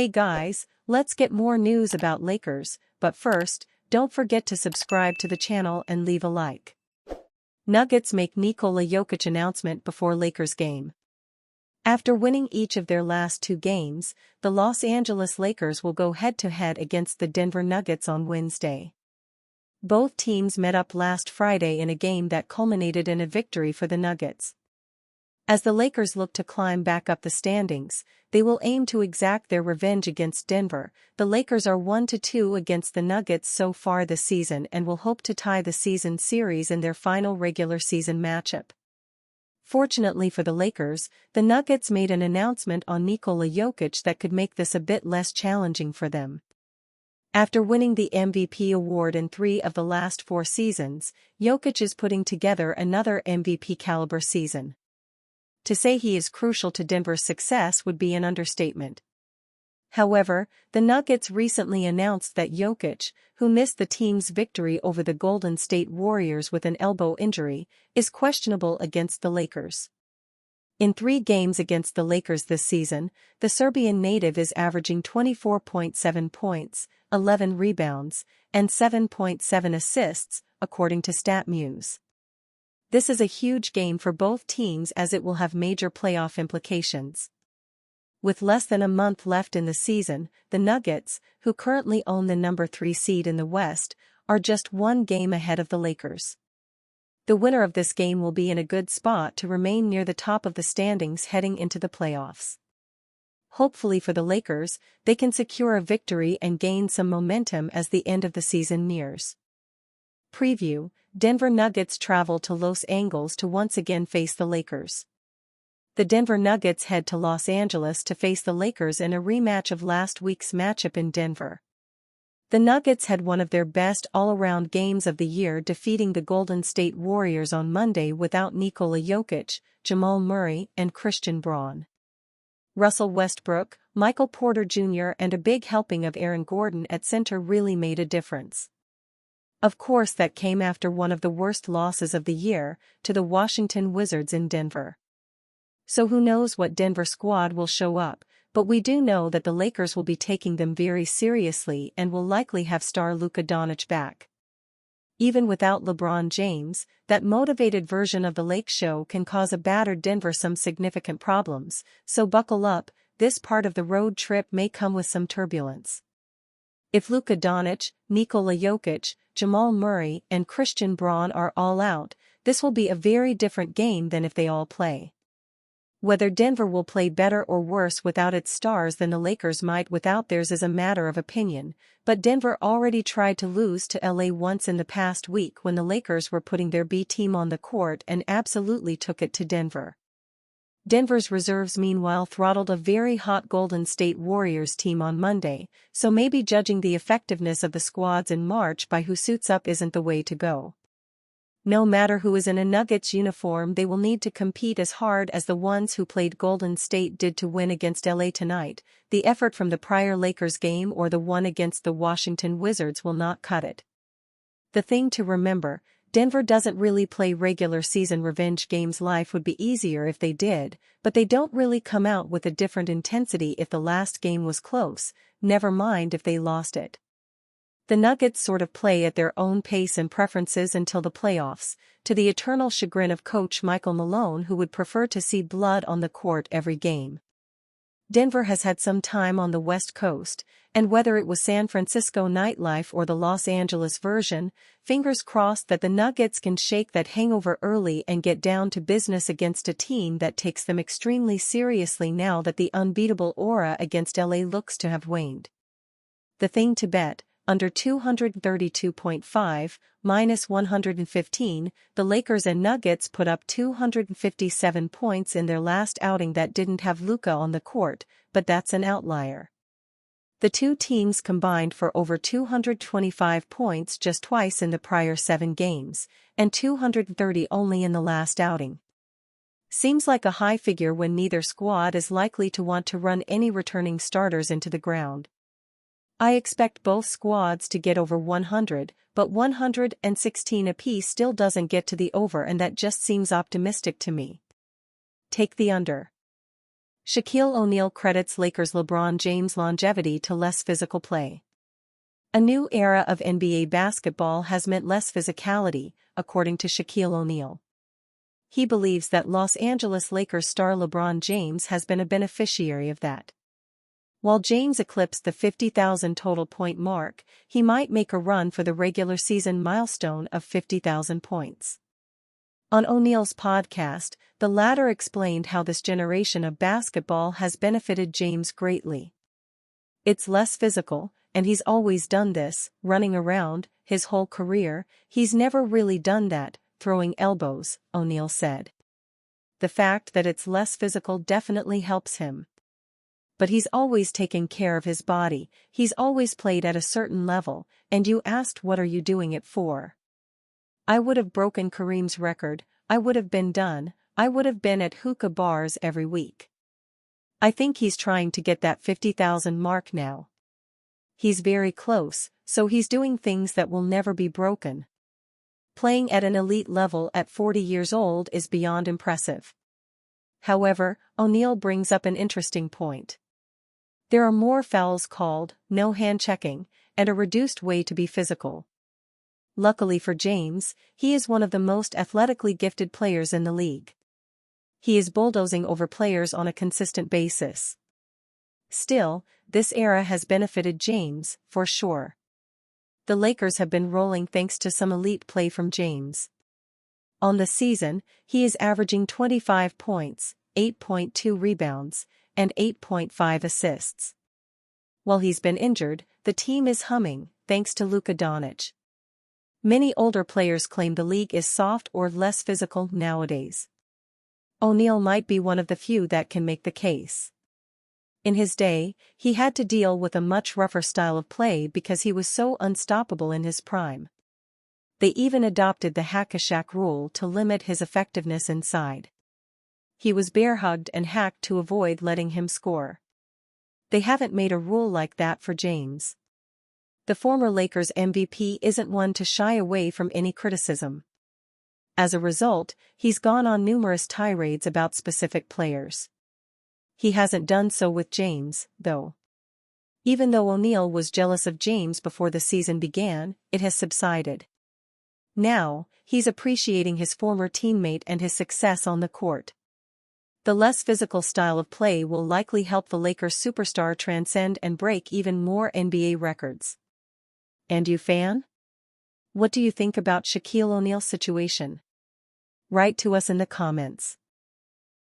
Hey guys, let's get more news about Lakers, but first, don't forget to subscribe to the channel and leave a like. Nuggets make Nikola Jokic announcement before Lakers game. After winning each of their last two games, the Los Angeles Lakers will go head-to-head against the Denver Nuggets on Wednesday. Both teams met up last Friday in a game that culminated in a victory for the Nuggets. As the Lakers look to climb back up the standings, they will aim to exact their revenge against Denver. The Lakers are 1-2 against the Nuggets so far this season and will hope to tie the season series in their final regular season matchup. Fortunately for the Lakers, the Nuggets made an announcement on Nikola Jokic that could make this a bit less challenging for them. After winning the MVP award in 3 of the last 4 seasons, Jokic is putting together another MVP-caliber season. To say he is crucial to Denver's success would be an understatement. However, the Nuggets recently announced that Jokic, who missed the team's victory over the Golden State Warriors with an elbow injury, is questionable against the Lakers. In 3 games against the Lakers this season, the Serbian native is averaging 24.7 points, 11 rebounds, and 7.7 assists, according to StatMuse. This is a huge game for both teams as it will have major playoff implications. With less than a month left in the season, the Nuggets, who currently own the number 3 seed in the West, are just 1 game ahead of the Lakers. The winner of this game will be in a good spot to remain near the top of the standings heading into the playoffs. Hopefully for the Lakers, they can secure a victory and gain some momentum as the end of the season nears. Preview: Denver Nuggets travel to Los Angeles to once again face the Lakers. The Denver Nuggets head to Los Angeles to face the Lakers in a rematch of last week's matchup in Denver. The Nuggets had one of their best all-around games of the year, defeating the Golden State Warriors on Monday without Nikola Jokic, Jamal Murray, and Christian Braun. Russell Westbrook, Michael Porter Jr. and a big helping of Aaron Gordon at center really made a difference. Of course, that came after one of the worst losses of the year, to the Washington Wizards in Denver. So who knows what Denver squad will show up, but we do know that the Lakers will be taking them very seriously and will likely have star Luka Doncic back. Even without LeBron James, that motivated version of the Lake Show can cause a battered Denver some significant problems, so buckle up, this part of the road trip may come with some turbulence. If Luka Doncic, Nikola Jokic, Jamal Murray, and Christian Braun are all out, this will be a very different game than if they all play. Whether Denver will play better or worse without its stars than the Lakers might without theirs is a matter of opinion, but Denver already tried to lose to LA once in the past week when the Lakers were putting their B team on the court and absolutely took it to Denver. Denver's reserves meanwhile throttled a very hot Golden State Warriors team on Monday, so maybe judging the effectiveness of the squads in March by who suits up isn't the way to go. No matter who is in a Nuggets uniform, they will need to compete as hard as the ones who played Golden State did to win against LA tonight. The effort from the prior Lakers game or the one against the Washington Wizards will not cut it. The thing to remember: Denver doesn't really play regular season revenge games. Life would be easier if they did, but they don't really come out with a different intensity if the last game was close, never mind if they lost it. The Nuggets sort of play at their own pace and preferences until the playoffs, to the eternal chagrin of coach Michael Malone, who would prefer to see blood on the court every game. Denver has had some time on the West Coast, and whether it was San Francisco nightlife or the Los Angeles version, fingers crossed that the Nuggets can shake that hangover early and get down to business against a team that takes them extremely seriously now that the unbeatable aura against LA looks to have waned. The thing to bet: under 232.5, -115, the Lakers and Nuggets put up 257 points in their last outing that didn't have Luka on the court, but that's an outlier. The two teams combined for over 225 points just twice in the prior 7 games, and 230 only in the last outing. Seems like a high figure when neither squad is likely to want to run any returning starters into the ground. I expect both squads to get over 100, but 116 apiece still doesn't get to the over, and that just seems optimistic to me. Take the under. Shaquille O'Neal credits Lakers' LeBron James' longevity to less physical play. A new era of NBA basketball has meant less physicality, according to Shaquille O'Neal. He believes that Los Angeles Lakers star LeBron James has been a beneficiary of that. While James eclipsed the 50,000 total point mark, he might make a run for the regular season milestone of 50,000 points. On O'Neal's podcast, the latter explained how this generation of basketball has benefited James greatly. It's less physical, and he's always done this, running around, his whole career. He's never really done that, throwing elbows, O'Neal said. The fact that it's less physical definitely helps him. But he's always taken care of his body, he's always played at a certain level, and you asked what are you doing it for? I would have broken Kareem's record, I would have been done, I would have been at hookah bars every week. I think he's trying to get that 50,000 mark now. He's very close, so he's doing things that will never be broken. Playing at an elite level at 40 years old is beyond impressive. However, O'Neal brings up an interesting point. There are more fouls called, no hand-checking, and a reduced way to be physical. Luckily for James, he is one of the most athletically gifted players in the league. He is bulldozing over players on a consistent basis. Still, this era has benefited James, for sure. The Lakers have been rolling thanks to some elite play from James. On the season, he is averaging 25 points, 8.2 rebounds, and 8.5 assists. While he's been injured, the team is humming, thanks to Luka Doncic. Many older players claim the league is soft or less physical nowadays. O'Neal might be one of the few that can make the case. In his day, he had to deal with a much rougher style of play because he was so unstoppable in his prime. They even adopted the hack-a-Shaq rule to limit his effectiveness inside. He was bear-hugged and hacked to avoid letting him score. They haven't made a rule like that for James. The former Lakers MVP isn't one to shy away from any criticism. As a result, he's gone on numerous tirades about specific players. He hasn't done so with James, though. Even though O'Neal was jealous of James before the season began, it has subsided. Now, he's appreciating his former teammate and his success on the court. The less physical style of play will likely help the Lakers superstar transcend and break even more NBA records. And you fan? What do you think about Shaquille O'Neal's situation? Write to us in the comments.